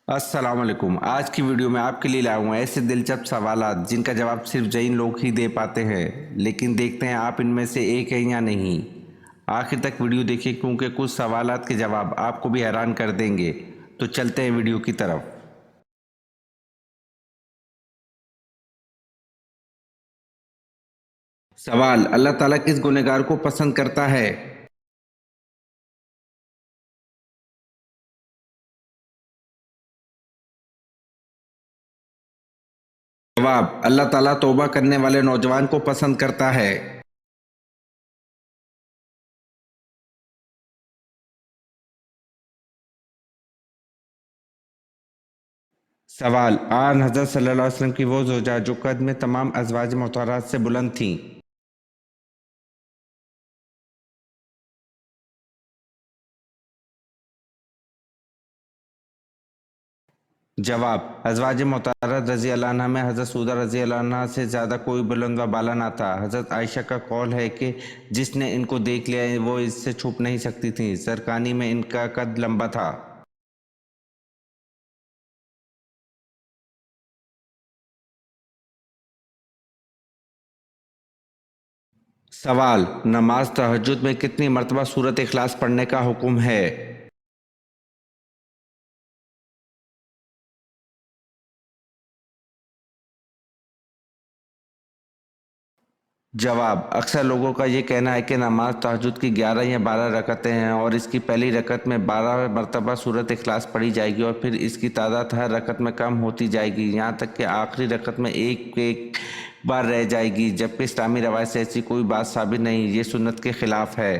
السلام علیکم۔ آج کی ویڈیو میں آپ کے لیے لایا ہوں ایسے دلچسپ سوالات جن کا جواب صرف ذہین لوگ ہی دے پاتے ہیں، لیکن دیکھتے ہیں آپ ان میں سے ایک ہیں یا نہیں۔ آخر تک ویڈیو دیکھیں کیونکہ کچھ سوالات کے جواب آپ کو بھی حیران کر دیں گے۔ تو چلتے ہیں ویڈیو کی طرف۔ سوال: اللہ تعالیٰ کس گنہگار کو پسند کرتا ہے؟ جواب: اللہ تعالیٰ توبہ کرنے والے نوجوان کو پسند کرتا ہے۔ سوال: آن حضرت صلی اللہ علیہ وسلم کی وہ زوجہ جو قد میں تمام ازواج مطہرات سے بلند تھیں۔ جواب: ازواج مطہرات رضی اللہ عنہ میں حضرت سعودہ رضی اللہ عنہ سے زیادہ کوئی بلند و بالا نہ تھا۔ حضرت عائشہ کا قول ہے کہ جس نے ان کو دیکھ لیا وہ اس سے چھپ نہیں سکتی تھیں۔ زرقانی میں ان کا قد لمبا تھا۔ سوال: نماز تہجد میں کتنی مرتبہ سورۃ اخلاص پڑھنے کا حکم ہے؟ جواب: اکثر لوگوں کا یہ کہنا ہے کہ نماز تہجد کی 11 یا 12 رکعتیں ہیں اور اس کی پہلی رکعت میں 12 مرتبہ سورۃ اخلاص پڑھی جائے گی اور پھر اس کی تعداد ہر رکعت میں کم ہوتی جائے گی، یہاں تک کہ آخری رکعت میں ایک بار رہ جائے گی، جبکہ اسلامی روایت سے ایسی کوئی بات ثابت نہیں، یہ سنت کے خلاف ہے۔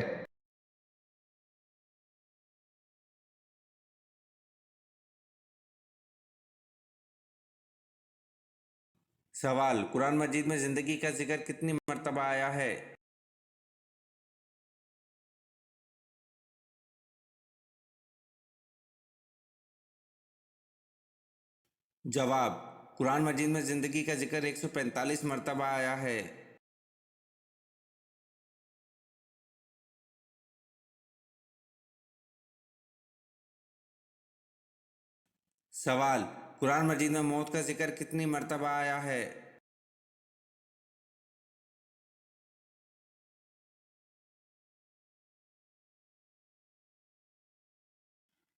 سوال: قرآن مجید میں زندگی کا ذکر کتنی مرتبہ آیا ہے؟ جواب: قرآن مجید میں زندگی کا ذکر 145 مرتبہ آیا ہے۔ سوال: قرآن مجید میں موت کا ذکر کتنی مرتبہ آیا ہے؟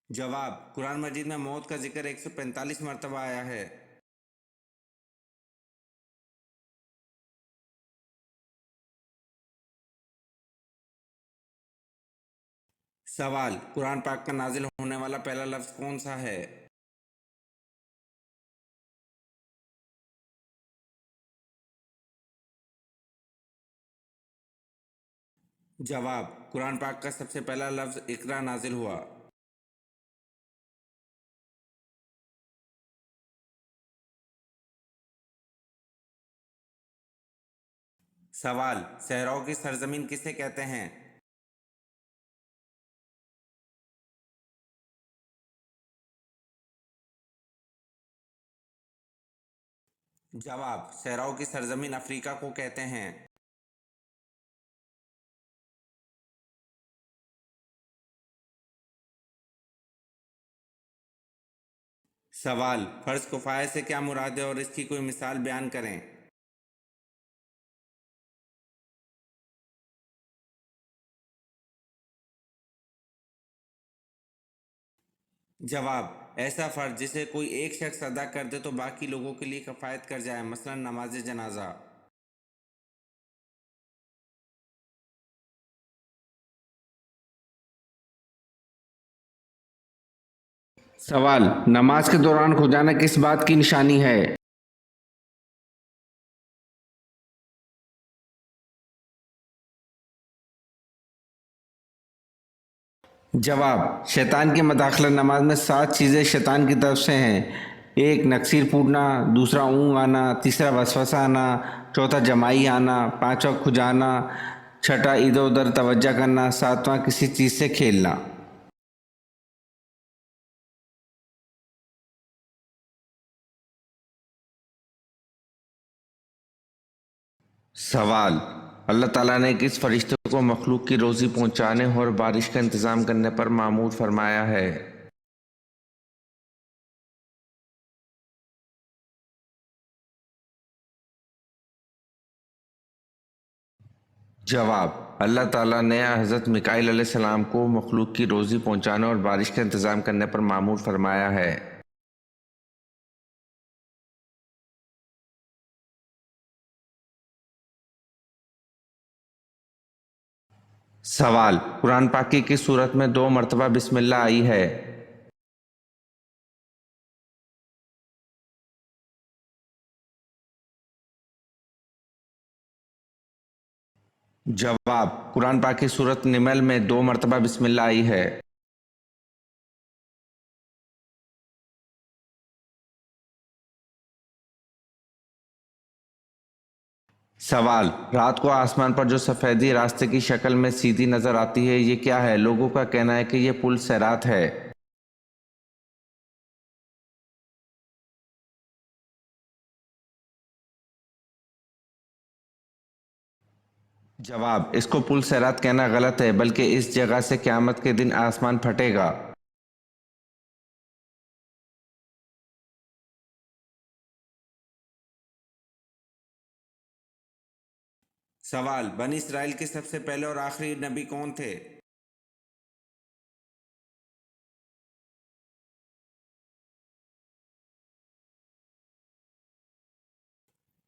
جواب: قرآن مجید میں موت کا ذکر 145 مرتبہ آیا ہے۔ سوال: قرآن پاک کا نازل ہونے والا پہلا لفظ کون سا ہے؟ جواب: قرآن پاک کا سب سے پہلا لفظ اقرا نازل ہوا۔ سوال: صحراؤں کی سرزمین کسے کہتے ہیں؟ جواب: صحراؤں کی سرزمین افریقہ کو کہتے ہیں۔ سوال: فرض کفایہ سے کیا مراد ہے اور اس کی کوئی مثال بیان کریں؟ جواب: ایسا فرض جسے کوئی ایک شخص ادا کر دے تو باقی لوگوں کے لیے کفایت کر جائے، مثلا نماز جنازہ۔ سوال: نماز کے دوران کھو جانا کس بات کی نشانی ہے؟ جواب: شیطان کی مداخلت نماز میں 7 چیزیں شیطان کی طرف سے ہیں: 1 نکسیر پھوٹنا، 2 اونگ آنا، 3 وسوسہ آنا، 4 جمائی آنا، 5 کھجانا، 6 ادھر ادھر توجہ کرنا، 7 کسی چیز سے کھیلنا۔ سوال: اللہ تعالیٰ نے کس فرشتے کو مخلوق کی روزی پہنچانے اور بارش کا انتظام کرنے پر مامور فرمایا ہے؟ جواب: اللہ تعالیٰ نے حضرت میکائیل علیہ السلام کو مخلوق کی روزی پہنچانے اور بارش کا انتظام کرنے پر مامور فرمایا ہے۔ سوال: قرآن پاک کی کس سورت میں 2 مرتبہ بسم اللہ آئی ہے؟ جواب: قرآن پاک کی سورت نمل میں 2 مرتبہ بسم اللہ آئی ہے۔ سوال: رات کو آسمان پر جو سفیدی راستے کی شکل میں سیدھی نظر آتی ہے، یہ کیا ہے؟ لوگوں کا کہنا ہے کہ یہ پل صراط ہے۔ جواب: اس کو پل صراط کہنا غلط ہے، بلکہ اس جگہ سے قیامت کے دن آسمان پھٹے گا۔ سوال: بنی اسرائیل کے سب سے پہلے اور آخری نبی کون تھے؟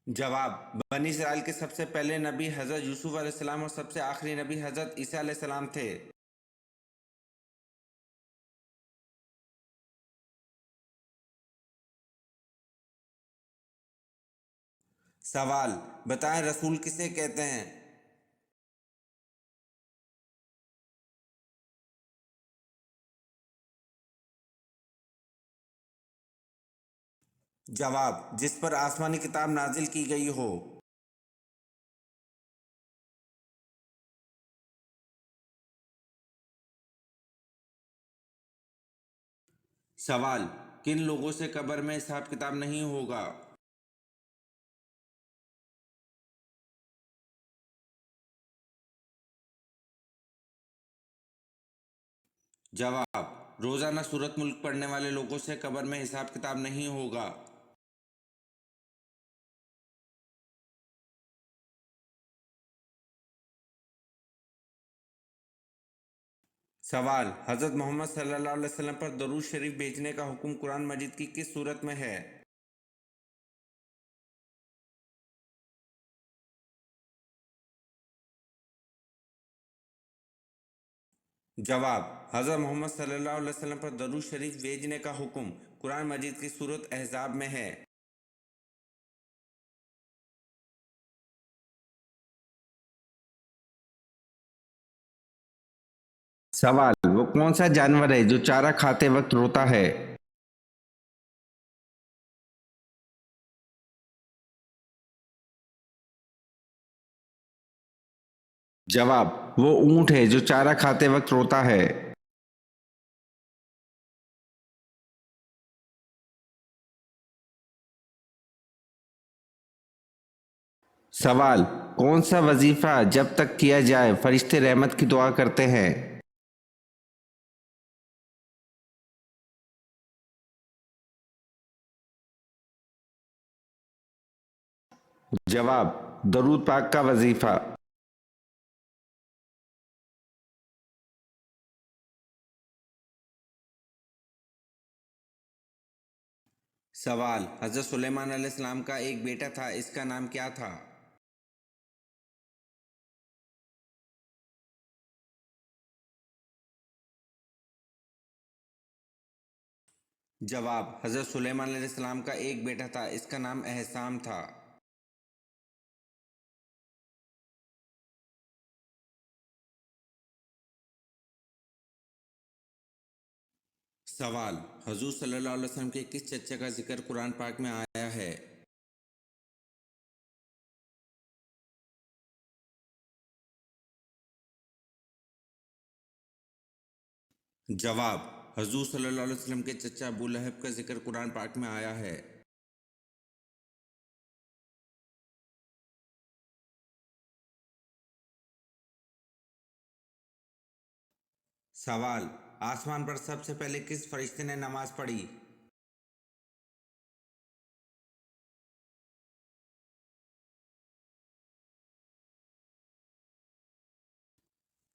جواب: بنی اسرائیل کے سب سے پہلے نبی حضرت یوسف علیہ السلام اور سب سے آخری نبی حضرت عیسیٰ علیہ السلام تھے۔ سوال: بتائیں رسول کسے کہتے ہیں؟ جواب: جس پر آسمانی کتاب نازل کی گئی ہو۔ سوال: کن لوگوں سے قبر میں حساب کتاب نہیں ہوگا؟ جواب: روزانہ سورۃ ملک پڑھنے والے لوگوں سے قبر میں حساب کتاب نہیں ہوگا۔ سوال: حضرت محمد صلی اللہ علیہ وسلم پر درود شریف بھیجنے کا حکم قرآن مجید کی کس سورت میں ہے؟ جواب: حضرت محمد صلی اللہ علیہ وسلم پر درود شریف بھیجنے کا حکم قرآن مجید کی سورت احزاب میں ہے۔ سوال: وہ کون سا جانور ہے جو چارہ کھاتے وقت روتا ہے؟ جواب: وہ اونٹ ہے جو چارہ کھاتے وقت روتا ہے۔ سوال: کون سا وظیفہ جب تک کیا جائے فرشتے رحمت کی دعا کرتے ہیں؟ جواب: درود پاک کا وظیفہ۔ سوال: حضرت سلیمان علیہ السلام کا ایک بیٹا تھا، اس کا نام کیا تھا؟ جواب: حضرت سلیمان علیہ السلام کا ایک بیٹا تھا، اس کا نام احسام تھا۔ سوال: حضور صلی اللہ علیہ وسلم کے کس چچا کا ذکر قرآن پاک میں آیا ہے؟ جواب: حضور صلی اللہ علیہ وسلم کے چچا ابو لہب کا ذکر قرآن پاک میں آیا ہے۔ سوال: آسمان پر سب سے پہلے کس فرشتے نے نماز پڑھی؟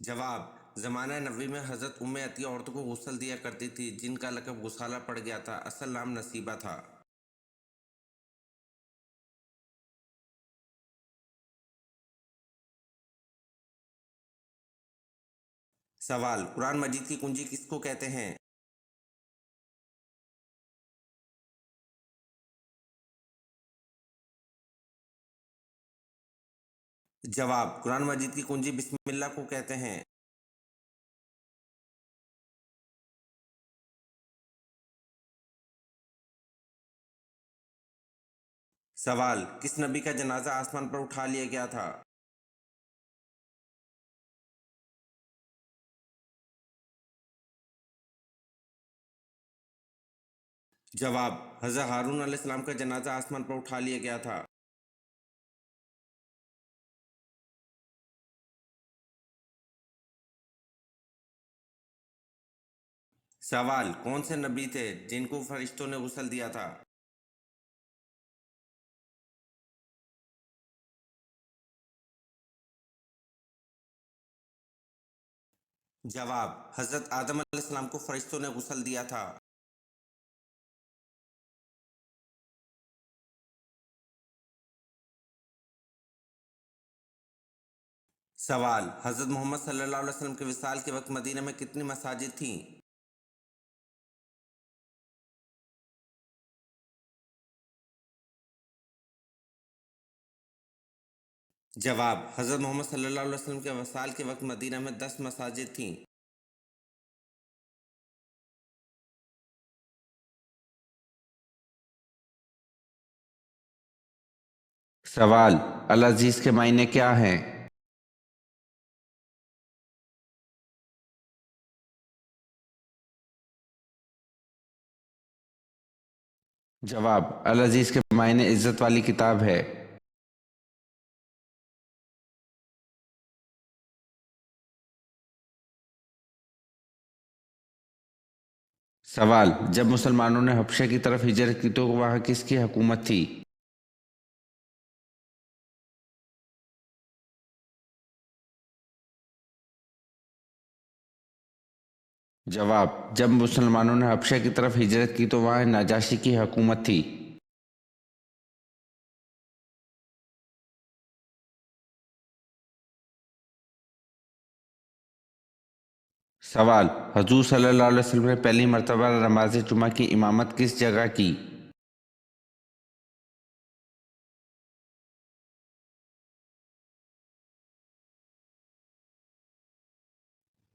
جواب: زمانہ نبی میں حضرت عطیہ عورتوں کو غسل دیا کرتی تھی جن کا لقب غسالہ پڑ گیا تھا، اصل نام نصیبہ تھا۔ سوال: قرآن مجید کی کنجی کس کو کہتے ہیں؟ جواب: قرآن مجید کی کنجی بسم اللہ کو کہتے ہیں۔ سوال: کس نبی کا جنازہ آسمان پر اٹھا لیا گیا تھا؟ جواب: حضرت ہارون علیہ السلام کا جنازہ آسمان پر اٹھا لیا گیا تھا۔ سوال: کون سے نبی تھے جن کو فرشتوں نے غسل دیا تھا؟ جواب: حضرت آدم علیہ السلام کو فرشتوں نے غسل دیا تھا۔ سوال: حضرت محمد صلی اللہ علیہ وسلم کے وصال کے وقت مدینہ میں کتنی مساجد تھیں؟ جواب: حضرت محمد صلی اللہ علیہ وسلم کے وصال کے وقت مدینہ میں 10 مساجد تھیں۔ سوال: العزیز کے معنی کیا ہیں؟ جواب: العزیز کے معنی عزت والی کتاب ہے۔ سوال: جب مسلمانوں نے حبشہ کی طرف ہجرت کی تو وہاں کس کی حکومت تھی؟ جواب: جب مسلمانوں نے حبشہ کی طرف ہجرت کی تو وہاں نجاشی کی حکومت تھی۔ سوال: حضور صلی اللہ علیہ وسلم نے پہلی مرتبہ نماز جمعہ کی امامت کس جگہ کی؟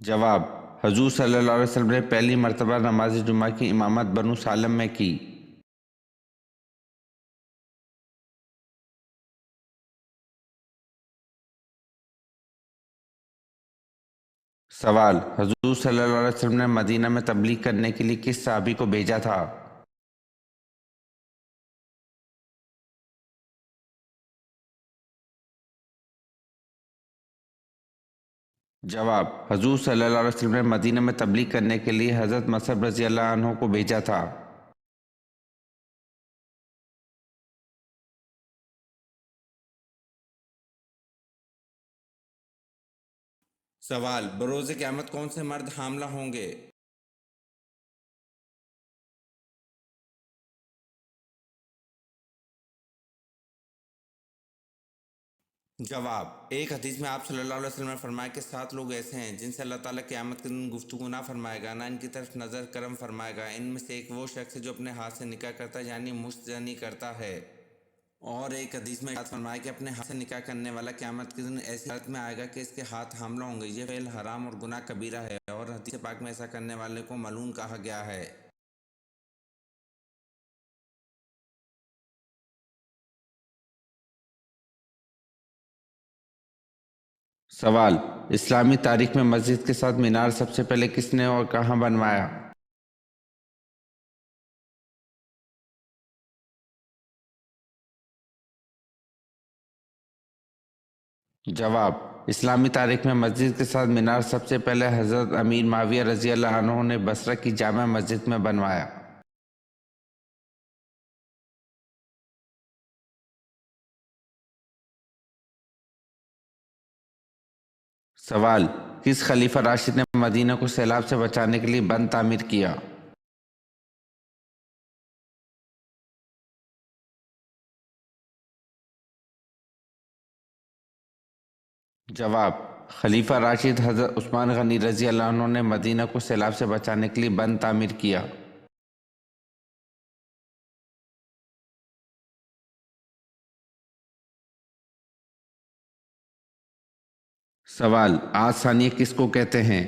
جواب: حضور صلی اللہ علیہ وسلم نے پہلی مرتبہ نماز جمعہ کی امامت بنو سالم میں کی۔ سوال: حضور صلی اللہ علیہ وسلم نے مدینہ میں تبلیغ کرنے کے لیے کس صحابی کو بھیجا تھا؟ جواب: حضور صلی اللہ علیہ وسلم نے مدینہ میں تبلیغ کرنے کے لیے حضرت مصعب رضی اللہ عنہ کو بھیجا تھا۔ سوال: بروز قیامت کون سے مرد حاملہ ہوں گے؟ جواب: ایک حدیث میں آپ صلی اللہ علیہ وسلم نے فرمایا کہ 7 لوگ ایسے ہیں جن سے اللہ تعالیٰ قیامت کے دن گفتگو نہ فرمائے گا، نہ ان کی طرف نظر کرم فرمائے گا۔ ان میں سے ایک وہ شخص ہے جو اپنے ہاتھ سے نکاح کرتا ہے، یعنی مشت زنی کرتا ہے۔ اور ایک حدیث میں فرمایا کہ اپنے ہاتھ سے نکاح کرنے والا قیامت کے دن ایسی حالت میں آئے گا کہ اس کے ہاتھ حاملہ ہوں گے۔ یہ فعل حرام اور گناہ کبیرہ ہے، اور حدیث پاک میں ایسا کرنے والے کو ملعون کہا گیا ہے۔ سوال: اسلامی تاریخ میں مسجد کے ساتھ مینار سب سے پہلے کس نے اور کہاں بنوایا؟ جواب: اسلامی تاریخ میں مسجد کے ساتھ مینار سب سے پہلے حضرت امیر معاویہ رضی اللہ عنہ نے بصرہ کی جامع مسجد میں بنوایا۔ سوال: کس خلیفہ راشد نے مدینہ کو سیلاب سے بچانے کے لیے بند تعمیر کیا؟ جواب: خلیفہ راشد حضرت عثمان غنی رضی اللہ عنہ نے مدینہ کو سیلاب سے بچانے کے لیے بند تعمیر کیا۔ سوال: آج ثانیہ کس کو کہتے ہیں؟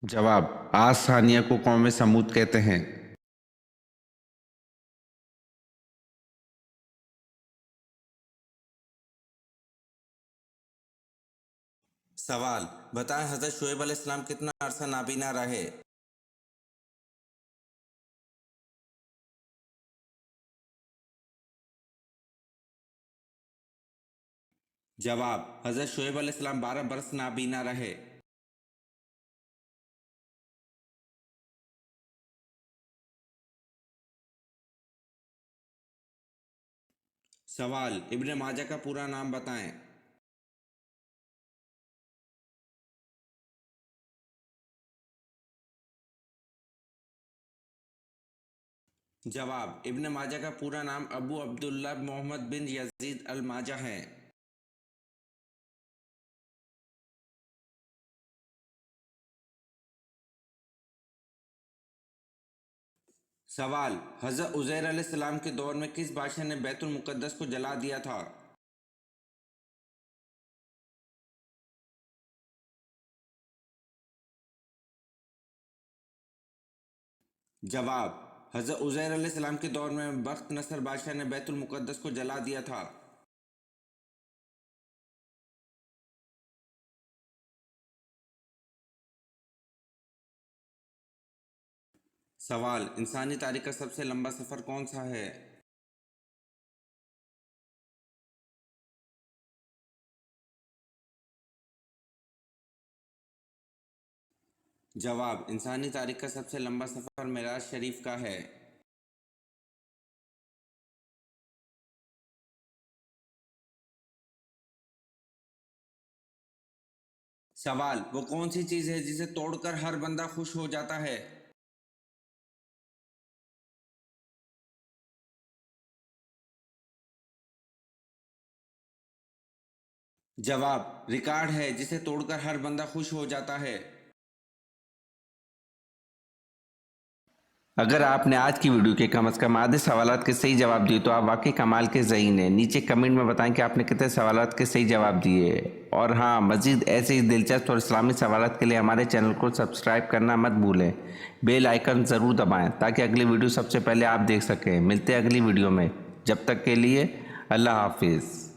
جواب: آج ثانیہ کو قوم سمود کہتے ہیں۔ سوال: بتائیں حضرت شعیب علیہ السلام کتنا عرصہ نابینا رہے؟ جواب: حضرت شعیب علیہ السلام 12 برس نابینا رہے۔ سوال: ابن ماجہ کا پورا نام بتائیں۔ جواب: ابن ماجہ کا پورا نام ابو عبداللہ محمد بن یزید الماجہ ہے۔ سوال: حضرت عزیر علیہ السلام کے دور میں کس بادشاہ نے بیت المقدس کو جلا دیا تھا؟ جواب: حضرت عزیر علیہ السلام کے دور میں بخت نصر بادشاہ نے بیت المقدس کو جلا دیا تھا۔ سوال: انسانی تاریخ کا سب سے لمبا سفر کون سا ہے؟ جواب: انسانی تاریخ کا سب سے لمبا سفر معراج شریف کا ہے۔ سوال: وہ کون سی چیز ہے جسے توڑ کر ہر بندہ خوش ہو جاتا ہے؟ جواب: ریکارڈ ہے جسے توڑ کر ہر بندہ خوش ہو جاتا ہے۔ اگر آپ نے آج کی ویڈیو کے کم از کم آدھے سوالات کے صحیح جواب دیے تو آپ واقعی کمال کے ذہین ہیں۔ نیچے کمنٹ میں بتائیں کہ آپ نے کتنے سوالات کے صحیح جواب دیے، اور ہاں، مزید ایسے ہی دلچسپ اور اسلامی سوالات کے لیے ہمارے چینل کو سبسکرائب کرنا مت بھولیں۔ بیل آئیکن ضرور دبائیں تاکہ اگلی ویڈیو سب سے پہلے آپ دیکھ سکیں۔ ملتے ہیں اگلی ویڈیو میں، جب تک کے لیے اللہ حافظ۔